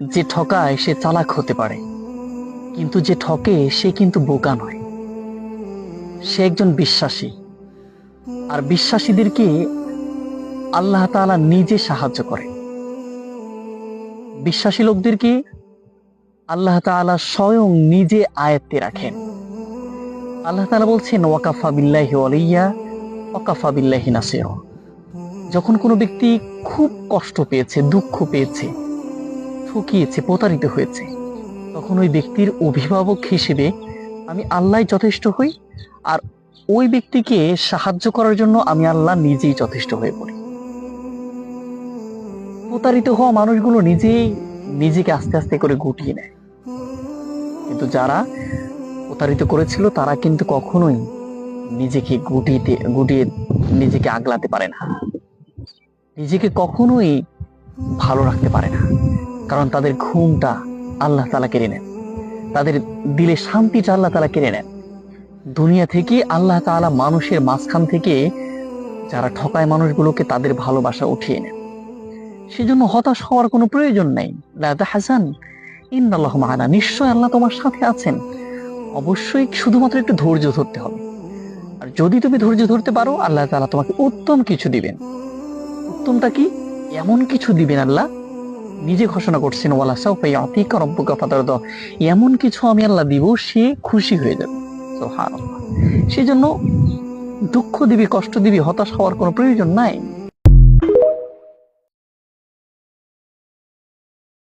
যে ঠকায় সে চালাক হতে পারে, কিন্তু যে ঠকে সে কিন্তু বোকা নয়, সে একজন বিশ্বাসী। আর বিশ্বাসীদেরকে আল্লাহ তাআলা নিজে সাহায্য করে। বিশ্বাসী লোকদেরকে আল্লাহ তাআলা স্বয়ং নিজে আয়ত্তে রাখেন। আল্লাহ তাআলা বলছেন, ওয়াকাফা বিল্লাহি ওয়ালিয়া ওয়াকাফা বিল্লাহি নাসিরা। যখন কোনো ব্যক্তি খুব কষ্ট পেয়েছে, দুঃখ পেয়েছে, ঠকিয়েছে, প্রতারিত হয়েছে, তখন ওই ব্যক্তির অভিভাবক হিসেবে আমি আল্লাহ যথেষ্ট হই। আর ওই ব্যক্তিকে সাহায্য করার জন্য আমি আল্লাহ নিজেই যথেষ্ট হয়ে পড়ি। প্রতারিত হওয়া মানুষগুলো নিজেই নিজেকে আস্তে আস্তে করে গুটিয়ে নেয়, কিন্তু যারা প্রতারিত করেছিল তারা কিন্তু কখনোই নিজেকে গুটিয়ে নিজেকে আগলাতে পারে না, নিজেকে কখনোই ভালো রাখতে পারে না। কারণ তাদের ঘুমটা আল্লাহ তাআলা কেড়ে নেন, তাদের দিলে শান্তিটা আল্লাহ তাআলা কেড়ে নেন। দুনিয়া থেকে আল্লাহ তাআলা মানুষের মাঝখান থেকে যারা ঠকায় মানুষগুলোকে তাদের ভালোবাসা উঠিয়ে নেন। সেজন্য হতাশ হওয়ার কোনো প্রয়োজন নেই। লা তাহজান ইন্নাল্লাহু মা'ানা, নিশ্চয় আল্লাহ তোমার সাথে আছেন। অবশ্যই শুধুমাত্র একটু ধৈর্য ধরতে হবে। আর যদি তুমি ধৈর্য ধরতে পারো, আল্লাহ তাআলা তোমাকে উত্তম কিছু দিবেন। উত্তমটা কি? এমন কিছু দিবেন আল্লাহ নিজে ঘোষণা করছেন, ওয়ালা সাউফা ইয়াতিকা রাব্বুকা ফাতারদা, এমন কিছু আমি আল্লাহ দিব সে খুশি হয়ে যাবে। সুবহানাল্লাহ। সেজন্য দুঃখ দিবি, কষ্ট দিবি, হতাশ হওয়ার কোনো প্রয়োজন নাই।